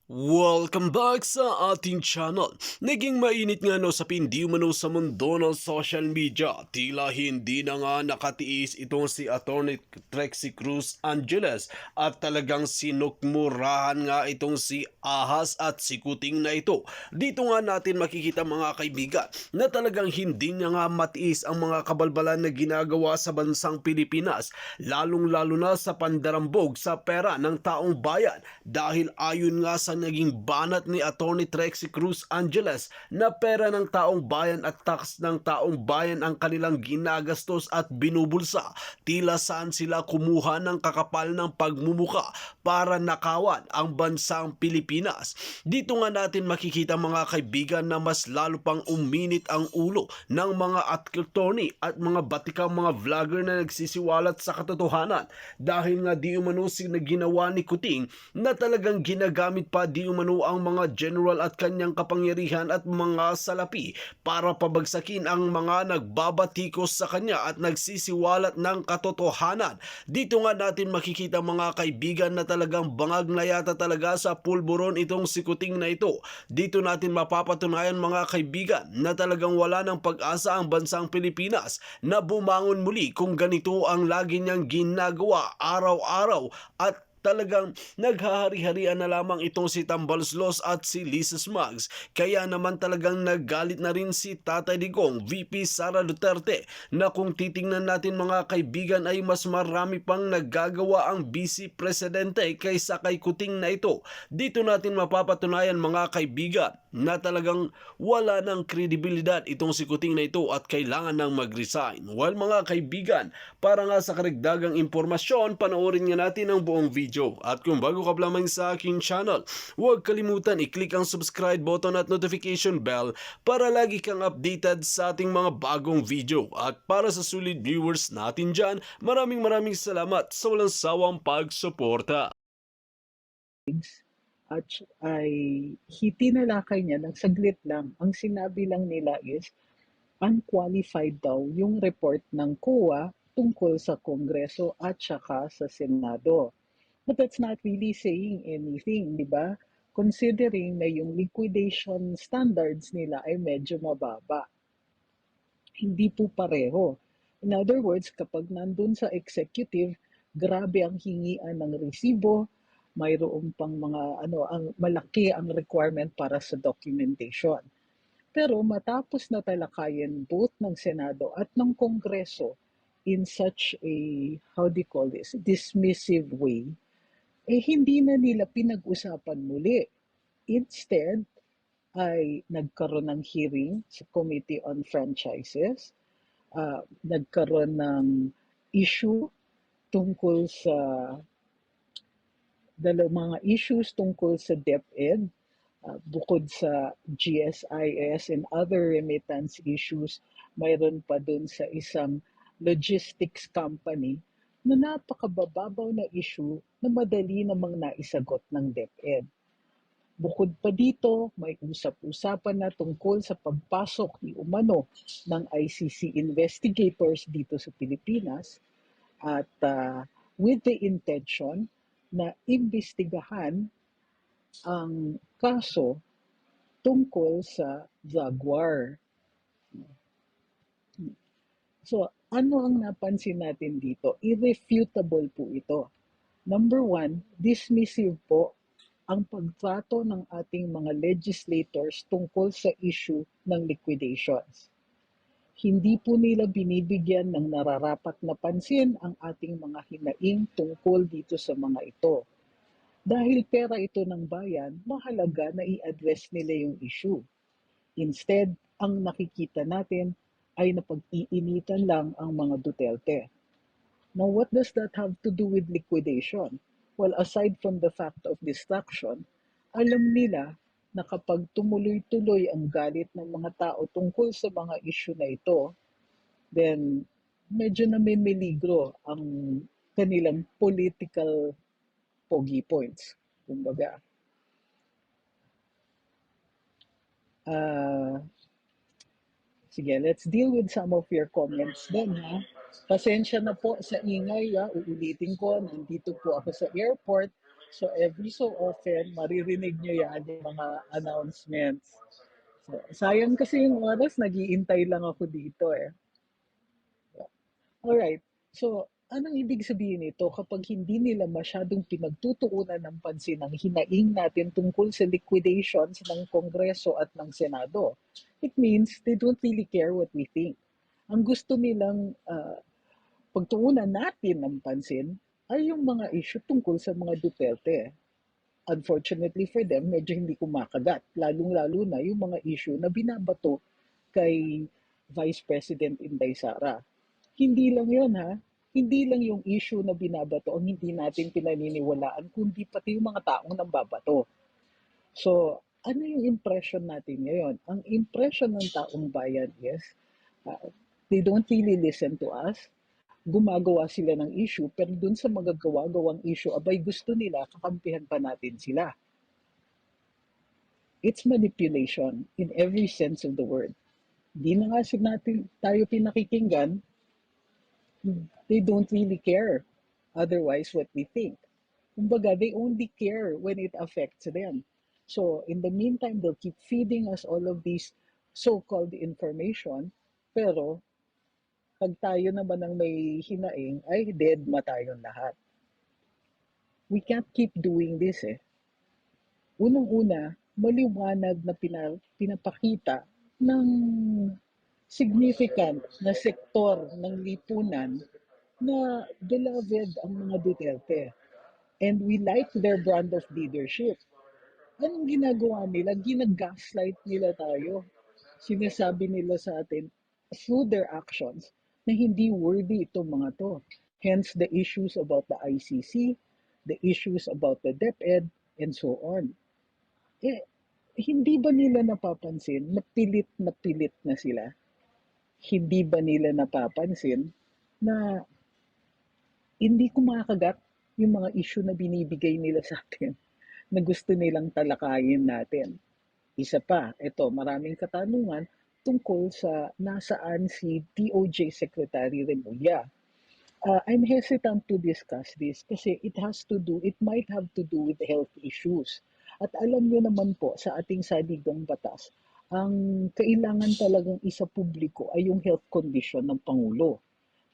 Welcome back sa ating channel. Naging mainit nga no sa hindi umano sa mundo ng social media. Tila hindi na nga nakatiis itong si Attorney Trexie Cruz Angeles at talagang sinukmurahan nga itong si Ahas at si Kuting na ito. Dito nga natin makikita mga kaibigan na talagang hindi niya nga matiis ang mga kabalbalan na ginagawa sa bansang Pilipinas, lalong-lalo na sa pandarambog sa pera ng taong bayan dahil ayon nga sa naging banat ni Attorney Trexie Cruz Angeles na pera ng taong bayan at tax ng taong bayan ang kanilang ginagastos at binubulsa. Tila saan sila kumuha ng kakapal ng pagmumuka para nakawan ang bansang Pilipinas. Dito nga natin makikita mga kaibigan na mas lalo pang uminit ang ulo ng mga attorney at mga batikang mga vlogger na nagsisiwalat sa katotohanan dahil nga di umano ginawa ni Kuting na talagang ginagamit pa di umano ang mga general at kanyang kapangyarihan at mga salapi para pabagsakin ang mga nagbabatikos sa kanya at nagsisiwalat ng katotohanan. Dito nga natin makikita mga kaibigan na talagang bangag na yata talaga sa pulburon itong si Kuting na ito. Dito natin mapapatunayan mga kaibigan na talagang wala ng pag-asa ang bansang Pilipinas na bumangon muli kung ganito ang lagi niyang ginagawa araw-araw at talagang naghahari-harian na lamang itong si Tambalslos at si Lisa Smugs. Kaya naman talagang naggalit na rin si Tatay Digong, VP Sara Duterte, na kung titingnan natin mga kaibigan ay mas marami pang naggagawa ang Vice Presidente kaysa kay Kuting na ito. Dito natin mapapatunayan mga kaibigan na talagang wala ng kredibilidad itong si Kuting na ito at kailangan nang mag-resign. Well mga kaibigan, para nga sa karagdagang impormasyon, panoorin nga natin ang buong video. At kung bago ka pa lamang sa aking channel, huwag kalimutan i-click ang subscribe button at notification bell para lagi kang updated sa ating mga bagong video. At para sa solid viewers natin dyan, maraming salamat sa walang sawang pagsuporta. At ay tinalakay niya ng saglit lang. Ang sinabi lang nila is unqualified daw yung report ng COA tungkol sa Kongreso at saka sa Senado. But that's not really saying anything, di ba? Considering na yung liquidation standards nila ay medyo mababa. Hindi po pareho. In other words, kapag nandun sa executive, grabe ang hingian ng resibo, mayroon pang mga ang malaki ang requirement para sa documentation. Pero matapos na talakayin both ng Senado at ng Kongreso in such a, how do you call this, dismissive way, hindi na nila pinag-usapan muli. Instead, ay nagkaroon ng hearing sa Committee on Franchises, nagkaroon ng issue tungkol sa mga issues tungkol sa DepEd, bukod sa GSIS and other remittance issues, mayroon pa dun sa isang logistics company na napakabababaw na issue na madali namang naisagot ng DepEd. Bukod pa dito, may usap-usapan na tungkol sa pagpasok ni umano ng ICC investigators dito sa Pilipinas at with the intention na imbestigahan ang kaso tungkol sa Jaguar. So, ano ang napansin natin dito? Irrefutable po ito. Number one, dismissive po ang pagtrato ng ating mga legislators tungkol sa issue ng liquidations. Hindi po nila binibigyan ng nararapat na pansin ang ating mga hinaing tungkol dito sa mga ito. Dahil pera ito ng bayan, mahalaga na i-address nila yung issue. Instead, ang nakikita natin ay napag-iinitan lang ang mga Duterte. Now, what does that have to do with liquidation? Well, aside from the fact of destruction, alam nila na kapag tumuloy-tuloy ang galit ng mga tao tungkol sa mga issue na ito, then medyo namimiligro ang kanilang political pogi points. Kumbaga, sige, let's deal with some of your comments then, ha? Pasensya na po sa ingay, ha? Uulitin ko, nandito po ako sa airport So every so often, maririnig nyo yan yung mga announcements. So, sayang kasi yung oras, nag-iintay lang ako dito eh. Alright. So, anong ibig sabihin nito kapag hindi nila masyadong pinagtutuunan ng pansin ang hinaing natin tungkol sa liquidations ng Kongreso at ng Senado? It means they don't really care what we think. Ang gusto nilang pagtuunan natin ng pansin ay yung mga issue tungkol sa mga Duterte. Unfortunately for them, medyo hindi kumakagat. Lalong-lalo na yung mga issue na binabato kay Vice President Inday Sara. Hindi lang yun ha. Hindi lang yung issue na binabato ang hindi natin pinaniniwalaan, kundi pati yung mga taong nambabato. So, ano yung impression natin ngayon? Ang impression ng taong bayan is, uh, they don't really listen to us. Gumagawa sila ng issue, pero dun sa magagawa-gawang issue, abay gusto nila, kakampihan pa natin sila. It's manipulation in every sense of the word. Di na nga natin tayo pinakikinggan, they don't really care otherwise what we think. Kumbaga, they only care when it affects them. So, in the meantime, they'll keep feeding us all of these so-called information, pero pag tayo naman ang may hinaing, ay dead ma tayong lahat. We can't keep doing this eh. Unang-una, maliwanag na pinapakita ng significant na sektor ng lipunan na beloved ang mga Duterte. And we like their brand of leadership. Anong ginagawa nila? Ginagaslight nila tayo. Sinasabi nila sa atin through their actions na hindi worthy itong mga to. Hence the issues about the ICC, the issues about the DepEd, and so on. Eh, hindi ba nila napapansin na pilit na sila? Hindi ba nila napapansin na hindi kumakagat yung mga issue na binibigay nila sa atin na gusto nilang talakayin natin? Isa pa, ito, maraming katanungan tungkol sa nasaan si DOJ Secretary Remulla. I'm hesitant to discuss this kasi it might have to do with health issues. At alam niyo naman po sa ating saligang batas, ang kailangan talagang isa publiko ay yung health condition ng Pangulo.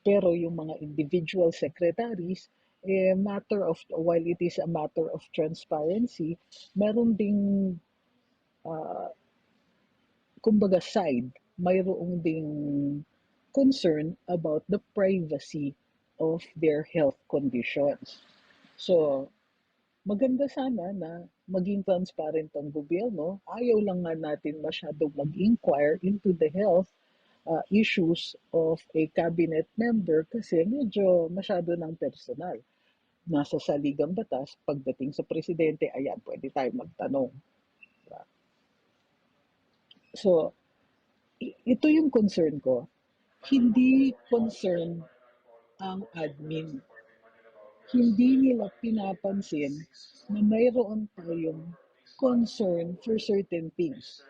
Pero yung mga individual secretaries, while it is a matter of transparency, meron ding kumbaga side, mayroong ding concern about the privacy of their health conditions. So, maganda sana na maging transparent ang gobyerno. Ayaw lang nga natin masyadong mag-inquire into the health issues of a cabinet member kasi medyo masyado ng personal. Nasa saligang batas, pagdating sa presidente, ayan, pwede tayo magtanong. So, ito yung concern ko. Hindi concern ang admin. Hindi nila pinapansin na mayroon tayong concern for certain things.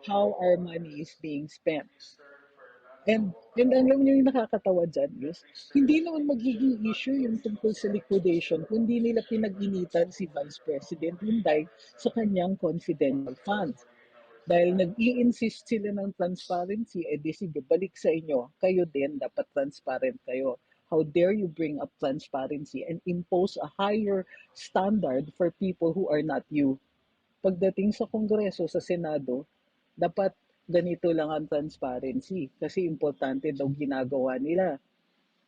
How our money is being spent. And alam niyo yung nakakatawa dyan is, hindi naman magiging issue yung tungkol sa liquidation kundi nila pinag-initan si Vice President Inday sa kanyang confidential funds. Dahil nag-i-insist sila ng transparency, di sige, balik sa inyo, kayo din, dapat transparent kayo. How dare you bring up transparency and impose a higher standard for people who are not you? Pagdating sa Kongreso, sa Senado, dapat ganito lang ang transparency kasi importante daw ginagawa nila.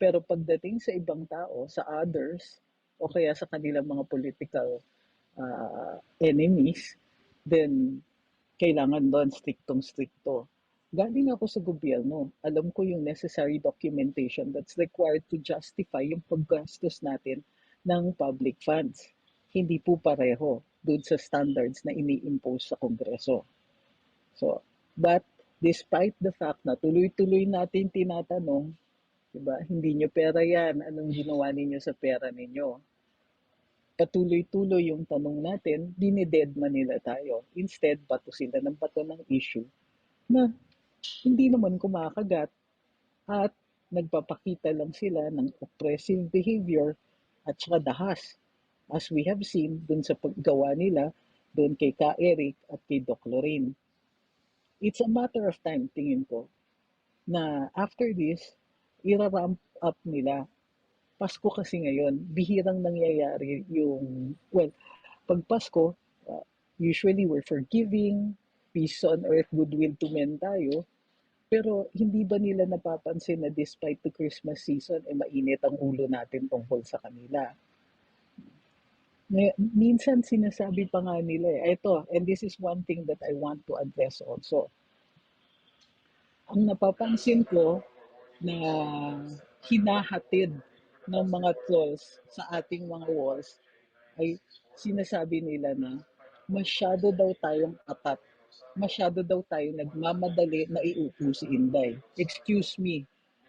Pero pagdating sa ibang tao, sa others, o kaya sa kanilang mga political enemies, then kailangan doon striktong-strikto. Galing ako sa gobyerno, alam ko yung necessary documentation that's required to justify yung paggastos natin ng public funds. Hindi po pareho doon sa standards na ini-impose sa Kongreso. So, but despite the fact na tuloy-tuloy natin tinatanong, diba, hindi nyo pera yan, anong ginawa ninyo sa pera ninyo? Patuloy-tuloy yung tanong natin, dinidedma nila tayo. Instead, bato sila ng bato ng issue na hindi naman kumakagat at nagpapakita lang sila ng oppressive behavior at saka dahas. As we have seen dun sa paggawa nila, dun kay Ka Eric at kay Doc Lorraine. It's a matter of time, tingin ko, na after this, ira-ramp up nila. Pasko kasi ngayon, bihirang nangyayari yung, well, pag Pasko, usually we're forgiving, peace on earth, goodwill to men tayo, pero hindi ba nila napapansin na despite the Christmas season, mainit ang ulo natin tungkol sa kanila? Minsan sinasabi pa nga nila ito, and this is one thing that I want to address also. Ang napapansin ko na hinahatid ng mga trolls sa ating mga walls ay sinasabi nila na masyado daw tayong atat. Masyado daw tayo nagmamadali na iupo si Inday. Excuse me,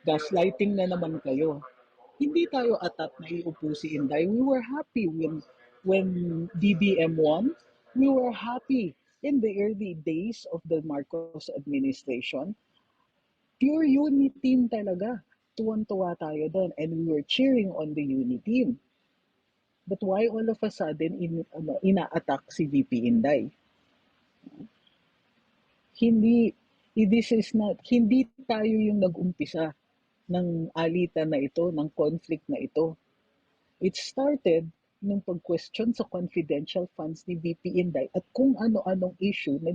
gaslighting na naman kayo. Hindi tayo atat na iupo si Inday. We were happy when BBM won. We were happy in the early days of the Marcos administration. Pure unity team talaga. Tuwan-tuwa tayo doon and we were cheering on the unity team. But why all of a sudden ina-attack si VP Inday? Hindi, this is not, hindi tayo yung nag-umpisa ng alitan na ito, ng conflict na ito. It started nung pag-question sa confidential funds ni VP Inday at kung ano-anong issue na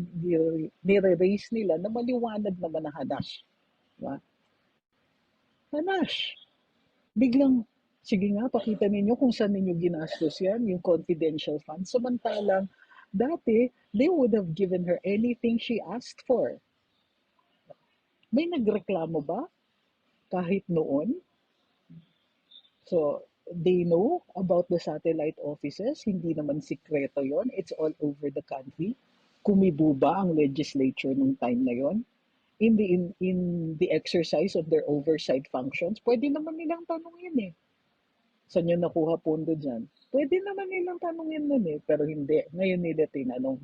nire-raise nila na maliwanag naman na hanash. Diba? Hanash. Biglang, sige nga, pakita ninyo kung saan ninyo ginastos yan, yung confidential funds. Samantalang, dati, they would have given her anything she asked for. May nagreklamo ba kahit noon? So, they know about the satellite offices. Hindi naman sikreto yon. It's all over the country. Kumibo ba ang legislature nung time na yon? In the exercise of their oversight functions, pwede naman nilang tanungin eh. Saan nyo nakuha pondo dyan? Pwede naman nilang tanungin nun eh, pero hindi. Ngayon nila tinanong.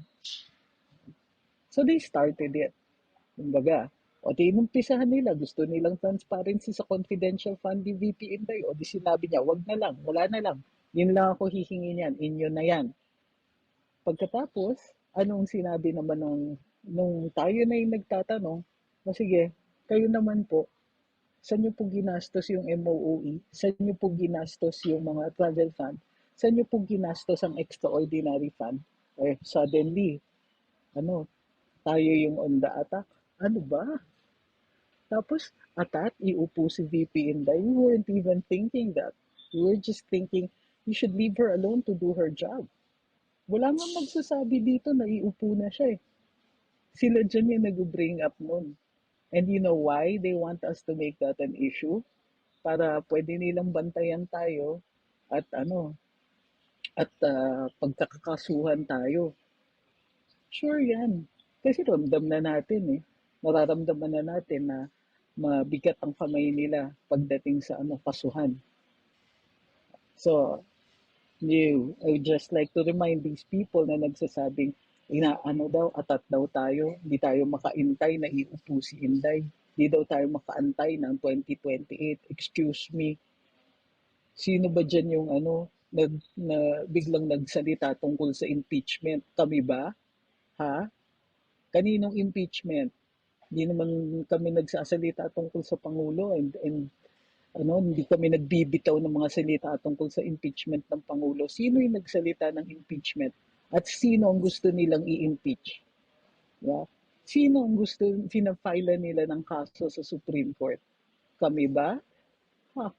So they started it. Kumbaga, o di inumpisahan nila, gusto nilang transparency sa confidential fund ni VP Inday. O di sinabi niya, wag na lang, wala na lang. Yun lang ako hihingi niyan, inyo na yan. Pagkatapos, anong sinabi naman nung tayo na yung nagtatanong, o sige, kayo naman po, saan nyo po ginastos yung MOOE? Saan nyo po ginastos yung mga travel fund? Saan nyo po ginastos ang extraordinary fund? Eh, suddenly, ano, tayo yung on the attack. Ano ba? Tapos, attack, iupo si VP Inday. We weren't even thinking that. We were just thinking, we should leave her alone to do her job. Wala nga magsasabi dito na iupo na siya eh. Sila dyan yung nag-bring up nun. And you know why they want us to make that an issue? Para pwede nilang bantayan tayo at pagkakasuhan tayo. Sure yan. Kasi ramdam na natin eh. Nararamdaman na natin na mabigat ang kamay nila pagdating sa kasuhan. So, I would just like to remind these people na nagsasabing, atat daw tayo, hindi tayo makaintay na iupo si Inday. Hindi daw tayo makaantay ng 2028. Excuse me. Sino ba dyan yung biglang nagsalita tungkol sa impeachment? Kami ba? Ha? Kaninong impeachment? Hindi naman kami nagsasalita tungkol sa Pangulo and hindi kami nagbibitaw ng mga salita tungkol sa impeachment ng Pangulo. Sino yung nagsalita ng impeachment? At sino ang gusto nilang i-impeach? Yeah? Sino ang gusto, pinafile nila ng kaso sa Supreme Court? Kami ba? Huh.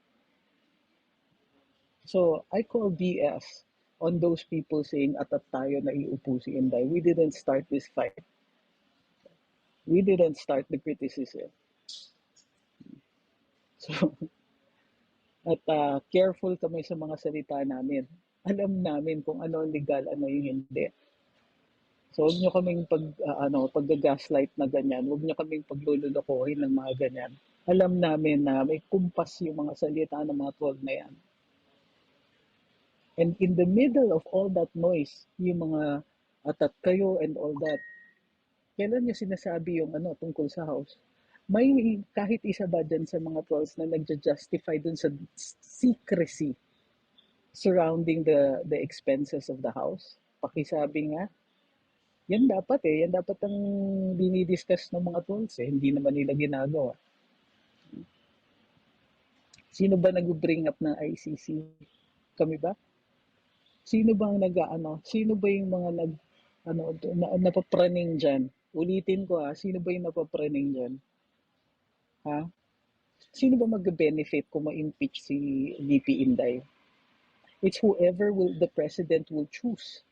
So, I call BS on those people saying atat tayo na iupo si Inday. We didn't start this fight. We didn't start the criticism. So, at careful kami sa mga salita namin. Alam namin kung ano ang legal, ano yung hindi. So, huwag nyo kaming pag-gaslight na ganyan. Huwag nyo kaming paglululokohin ng mga ganyan. Alam namin na may kumpas yung mga salita ng mga troll na yan. And in the middle of all that noise, yung mga atat kayo and all that, kailan nyo sinasabi yung tungkol sa house? May kahit isa ba dyan sa mga trolls na nagja-justify dun sa secrecy surrounding the expenses of the house. Pakisabi nga, yan dapat ang dinidiscuss ng mga trolls eh, hindi naman nila ginagawa. Sino ba nag-bring up ng ICC? Kami ba? Sino ba ang sino ba yung mga napapraning dyan? Ulitin ko ha, sino ba yung napapraning dyan? Ha? Sino ba mag-benefit kung ma-impeach si VP Inday? It's whoever the president will choose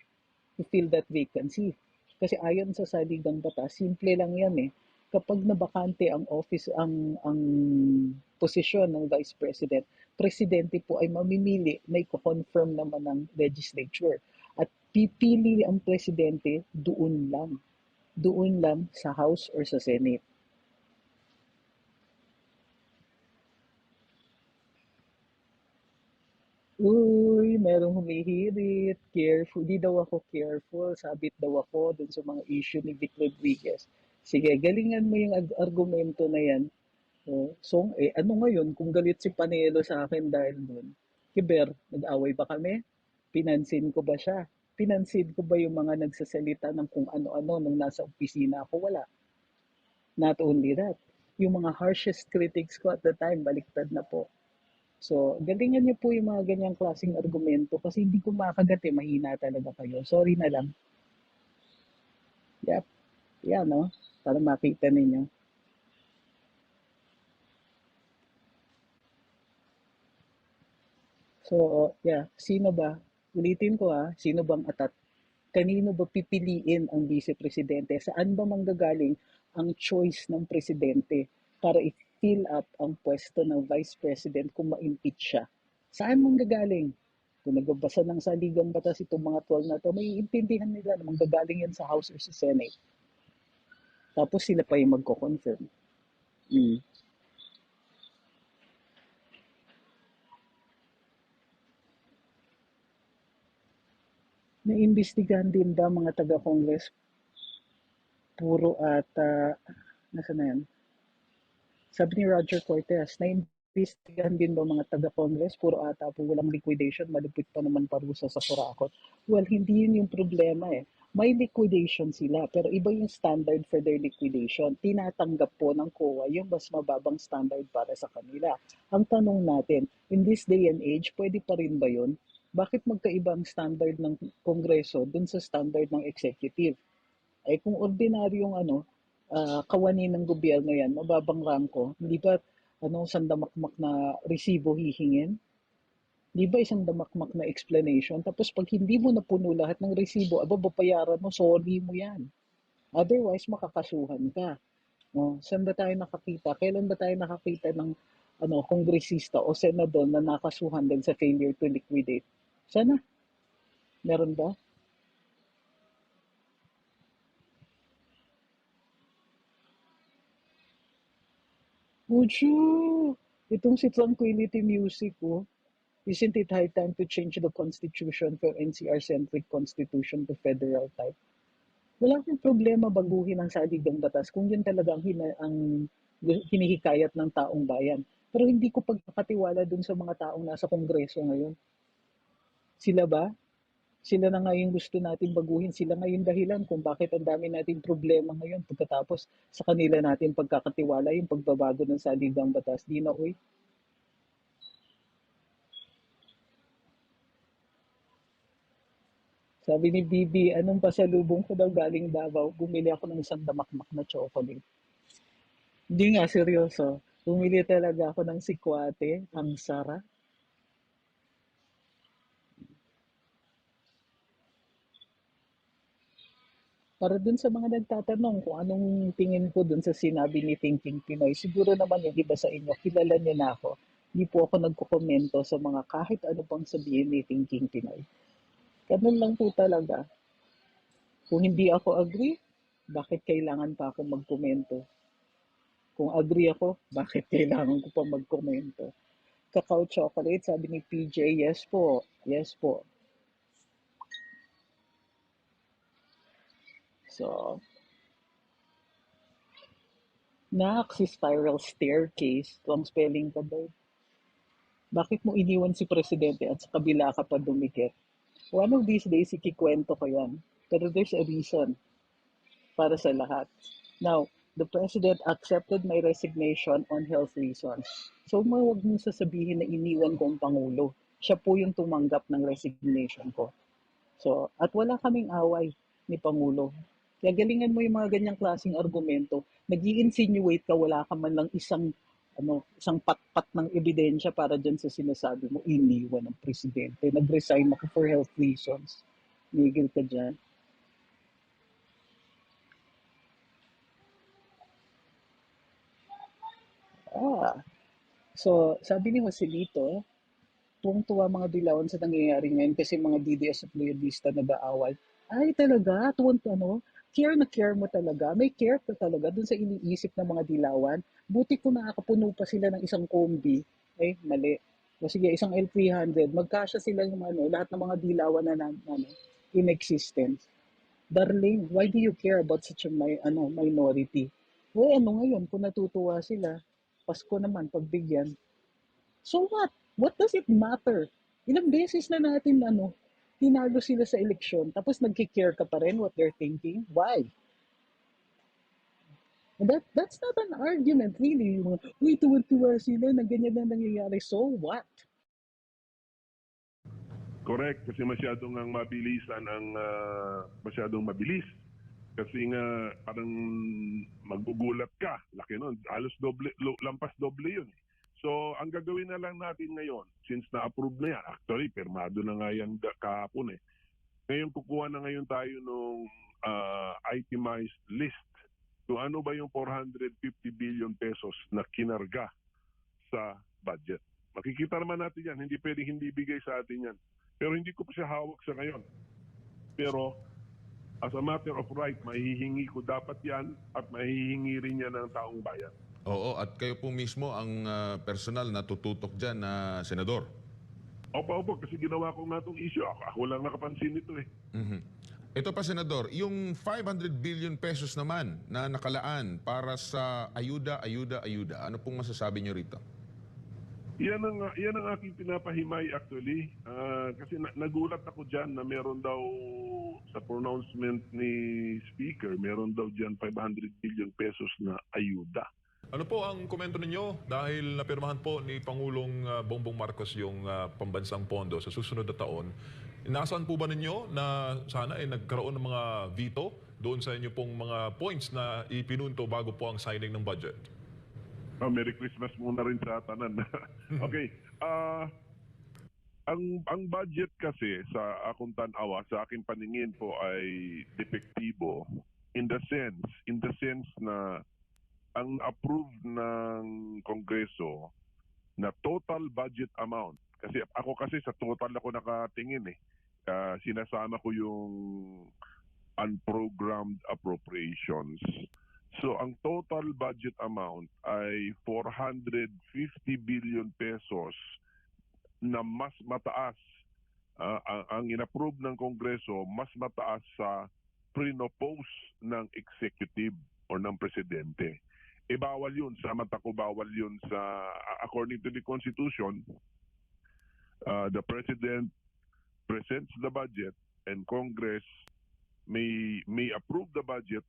to fill that vacancy. Kasi ayon sa saligang batas, simple lang yan eh. Kapag nabakante ang office, ang posisyon ng vice president, presidente po ay mamimili, may confirm naman ng legislature. At pipili ang presidente doon lang sa House or sa Senate. Uy, merong humihirit. Careful. Di daw ako careful. Sabit daw ako dun sa mga issue ni Vic Rodriguez. Sige, galingan mo yung argumento na yan. Oh, so, ano ngayon kung galit si Panelo sa akin dahil dun? Kiber, nag-away ba kami? Pinansin ko ba siya? Pinansin ko ba yung mga nagsasalita ng kung ano-ano nung nasa opisina ako? Wala. Not only that, yung mga harshest critics ko at the time, baliktad na po. So, galingan niyo po yung mga ganyang klaseng argumento kasi hindi ko makagat eh, mahina talaga kayo. Sorry na lang. Yep. Yan, no? Para makita ninyo. So, yeah. Sino ba? Ulitin ko sino bang atat? Kanino ba pipiliin ang vice-presidente? Saan ba manggagaling ang choice ng presidente para i-fill up ang pwesto ng vice president kung ma-impeach siya? Saan manggagaling? Kung nagbabasa ng saligang batas itong mga 12 na to, may intindihan nila na manggagaling yan sa House or sa Senate. Tapos sila pa yung magko-confirm. Mm. Naimbestigahan din ba mga taga-Congress? Puro ata, nasa na yan? Sabi ni Roger Cortez, naimbestigahan din ba mga taga-Congress? Puro ata po walang liquidation, malupit pa naman parusa sa Coraco. Well, hindi yun yung problema eh. May liquidation sila, pero iba yung standard for their liquidation. Tinatanggap po ng COA yung mas mababang standard para sa kanila. Ang tanong natin, in this day and age, pwede pa rin ba yun? Bakit magkaiba ang standard ng Kongreso dun sa standard ng executive? Eh kung ordinaryong kawani ng gobyerno yan, mababang rangko, hindi ba sandamakmak na resibo hihingin? Di ba isang damakmak na explanation? Tapos pag hindi mo napuno lahat ng resibo, babayaran mo, sorry mo yan. Otherwise, makakasuhan ka. Saan ba tayo nakakita? Kailan ba tayo nakakita ng kongresista o senador na nakasuhan din sa failure to liquidate? Sana? Meron ba? Uju! Itong si Tranquility Music, isn't it high time to change the constitution from NCR-centric constitution to federal type? Wala akong problema baguhin ang saligang batas kung yun talaga ang hinihikayat ng taong bayan. Pero hindi ko pagkakatiwala dun sa mga taong nasa kongreso ngayon. Sila ba? Sila na nga yung gusto natin baguhin. Sila nga yung dahilan kung bakit ang dami nating problema ngayon pagkatapos sa kanila natin pagkakatiwala yung pagbabago ng saligang batas. Di na, uy. Sabi ni Bibi, anong pasalubong ko daw galing Davao? Bumili ako ng isang damakmak na chocolate. Hindi nga, seryoso. Bumili talaga ako ng sikwate. Ang sarap. Para dun sa mga nagtatanong kung anong tingin ko dun sa sinabi ni Thinking Pinoy, siguro naman yung iba sa inyo, kilala niyo na ako. Hindi po ako nagkukomento sa mga kahit ano pang sabihin ni Thinking Pinoy. Ganun lang po talaga. Kung hindi ako agree, bakit kailangan pa ako magkomento? Kung agree ako, bakit kailangan ko pa magkomento? Cacao chocolate, sabi ni PJ, yes po, yes po. So, si spiral staircase, ito ang spelling ko daw. Bakit mo iniwan si Presidente at sa kabila ka pa dumikit? One of these days, ikikwento ko yan. Pero there's a reason para sa lahat. Now, the President accepted my resignation on health reasons. So, huwag mong sasabihin na iniwan ko ang Pangulo. Siya po yung tumanggap ng resignation ko. So, at wala kaming away ni Pangulo. Kaya galingan mo yung mga ganyang klaseng argumento. Nag-i-insinuate ka, wala ka man lang isang patpat ng ebidensya para dyan sa sinasabi mo, iniwan ng presidente. Nag-resign ako for health reasons. Migil ka dyan. Ah, so sabi ni Joselito, tuwang-tuwa mga dilawan sa nangyayari ngayon kasi mga DDS at loyalista nag-aaway. Ay talaga, care na care mo talaga. May care ka talaga dun sa iniisip ng mga dilawan. Buti kung nakakapuno pa sila ng isang kombi. Eh, mali. O sige, isang L300, magkasya sila yung lahat ng mga dilawan na, in existence. Darling, why do you care about such a minority? Eh, ngayon, kung natutuwa sila, Pasko naman, pagbigyan, so what? What does it matter? Ilang beses na natin tinalo sila sa eleksyon, tapos nagki-care ka pa rin what they're thinking? Why? And that's not an argument really. Yung, uy, tuwan-tuwa sila na ganyan na nangyayari. So what? Correct, kasi masyadong ang masyadong mabilis. Kasi nga parang magugulat ka. Laki nun, halos lampas doble yun. So ang gagawin na lang natin ngayon, since na-approve na yan, actually permado na nga yan kahapon eh. Ngayon kukuha na ngayon tayo nung itemized list kung ano ba yung 450 billion pesos na kinarga sa budget. Makikita naman natin yan, hindi pwedeng hindi bigay sa atin yan. Pero hindi ko pa siya hawak sa ngayon. Pero as a matter of right, mahihingi ko dapat yan at mahihingi rin yan ng taong bayan. Oo, at kayo po mismo ang personal na tututok dyan na senador. Opo, kasi ginawa ko nga itong issue. Ako lang nakapansin nito eh. Mhm. Ito pa, Senador, yung 500 billion pesos naman na nakalaan para sa ayuda, ano pong masasabi nyo rito? Yan ang aking pinapahimay actually. Kasi nagulat ako dyan na meron daw sa pronouncement ni Speaker, meron daw dyan 500 billion pesos na ayuda. Ano po ang komento ninyo dahil napirmahan po ni Pangulong Bongbong Marcos yung pambansang pondo sa susunod na taon? Inaasahan po ba ninyo na sana ay nagkaroon ng mga veto doon sa inyo pong mga points na ipinunto bago po ang signing ng budget? Merry Christmas muna rin sa tanan. Okay. Ang budget kasi sa akong tanawa, sa aking paningin po ay depektibo in the sense na ang approved ng Kongreso na total budget amount, kasi ako sa total ako nakatingin eh. Sinasama ko yung unprogrammed appropriations. So ang total budget amount ay 450 billion pesos na mas mataas. Ang inapprove ng Kongreso mas mataas sa pre-propose ng executive or ng presidente. Bawal yun. Sa mata ko, bawal yun according to the Constitution, the President presents the budget and Congress may approve the budget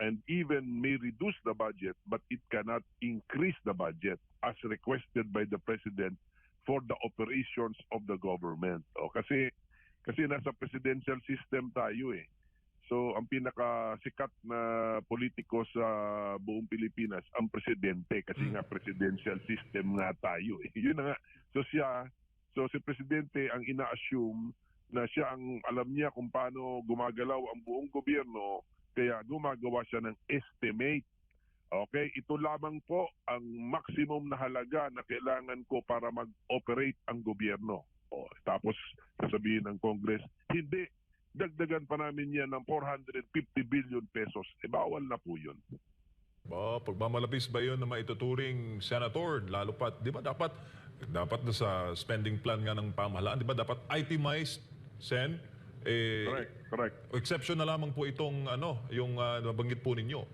and even may reduce the budget, but it cannot increase the budget as requested by the President for the operations of the government. Kasi nasa presidential system tayo eh. So ang pinakasikat na politiko sa buong Pilipinas ang presidente kasi nga presidential system nga tayo eh. Yun na nga. So si presidente ang ina-assume na siya ang alam niya kung paano gumagalaw ang buong gobyerno, kaya gumagawa siya ng estimate. Okay, ito lamang po ang maximum na halaga na kailangan ko para mag-operate ang gobyerno. Tapos sasabihin ng Congress, hindi, dagdagan pa namin yan ng 450 billion pesos. Bawal na po yun. Pagmamalabis ba yun na maituturing senator? Lalo pat, di ba dapat na sa spending plan nga ng pamahalaan, di ba dapat itemized, Sen? Correct. Exception na lamang po itong yung nabanggit po ninyo.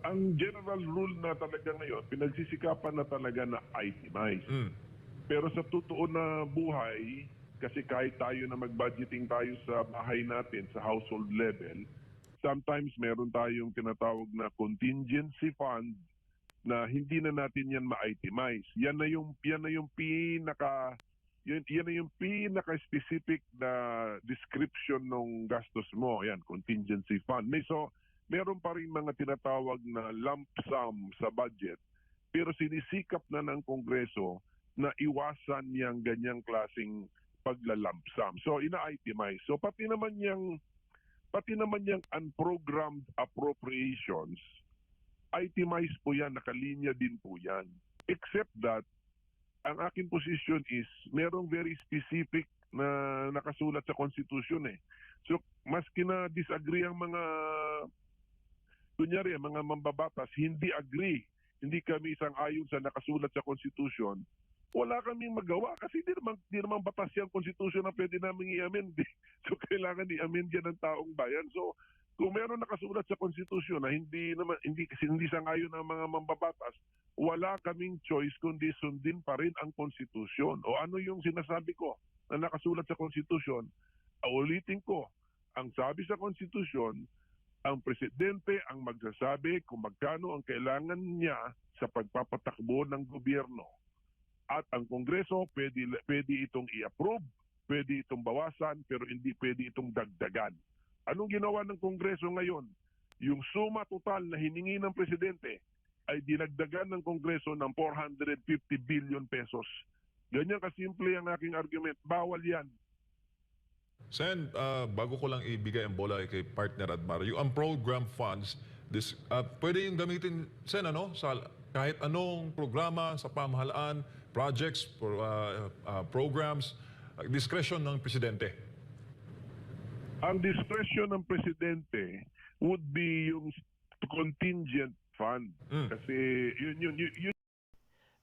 Ang general rule na talaga ngayon, pinagsisikapan na talaga na itemize. Pero sa totoo na buhay, kasi kahit tayo na mag-budgeting tayo sa bahay natin, sa household level, sometimes meron tayong tinatawag na contingency fund na hindi na natin yan ma-itemize. Yan na yung pinaka-specific na description ng gastos mo. Yan, contingency fund. Meron pa rin mga tinatawag na lump sum sa budget, pero sinisikap na ng Kongreso na iwasan yung ganyang klaseng pagla-lump sum. So, ina-itemize. So, pati naman yung unprogrammed appropriations, itemize po yan, nakalinya din po yan. Except that, ang aking position is, merong very specific na nakasulat sa Constitution eh. So, maski na disagree ang mga mga mambabatas, hindi agree, hindi kami isang-ayon sa nakasulat sa Constitution, wala kaming magawa kasi di naman batas yung Constitution na pwede namin i-amend. So kailangan i-amend yan ng taong bayan. So kung meron nakasulat sa Constitution na hindi sang-ayon ng mga mambabatas, wala kaming choice kundi sundin pa rin ang Constitution. O ano yung sinasabi ko na nakasulat sa Constitution? Ulitin ko, ang sabi sa Constitution, ang presidente ang magsasabi kung magkano ang kailangan niya sa pagpapatakbo ng gobyerno. At ang Kongreso pwede itong i-approve, pwede itong bawasan, pero hindi pwede itong dagdagan. Anong ginawa ng Kongreso ngayon? Yung suma total na hiningi ng presidente ay dinagdagan ng Kongreso ng 450 billion pesos. Ganyan kasimple ang aking argument. Bawal yan. Sen, bago ko lang ibigay ang bola kay partner Admar, yung program funds, pwede yung gamitin, Sen, sa kahit anong programa sa pamahalaan, projects, programs, discretion ng presidente. Ang discretion ng presidente would be yung contingent fund. Kasi yun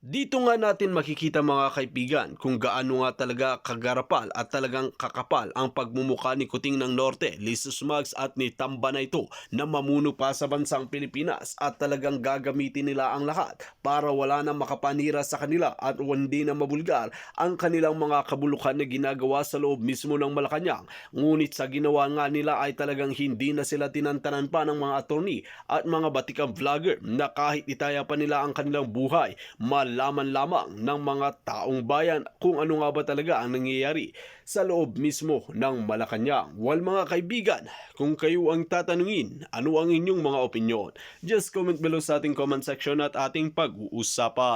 Dito nga natin makikita mga kaibigan kung gaano nga talaga kagarapal at talagang kakapal ang pagmumuka ni Kuting ng Norte, Lisa Smugs at ni Tamba na ito na mamuno pa sa bansang Pilipinas at talagang gagamitin nila ang lahat para wala na makapanira sa kanila at hindi na mabulgar ang kanilang mga kabulukan na ginagawa sa loob mismo ng Malacanang. Ngunit sa ginawa nga nila ay talagang hindi na sila tinantanan pa ng mga attorney at mga batikang vlogger na kahit itaya pa nila ang kanilang buhay, malaman lamang ng mga taong bayan kung ano nga ba talaga ang nangyayari sa loob mismo ng Malacanang. Well mga kaibigan, kung kayo ang tatanungin, ano ang inyong mga opinyon? Just comment below sa ating comment section at ating pag-uusapan.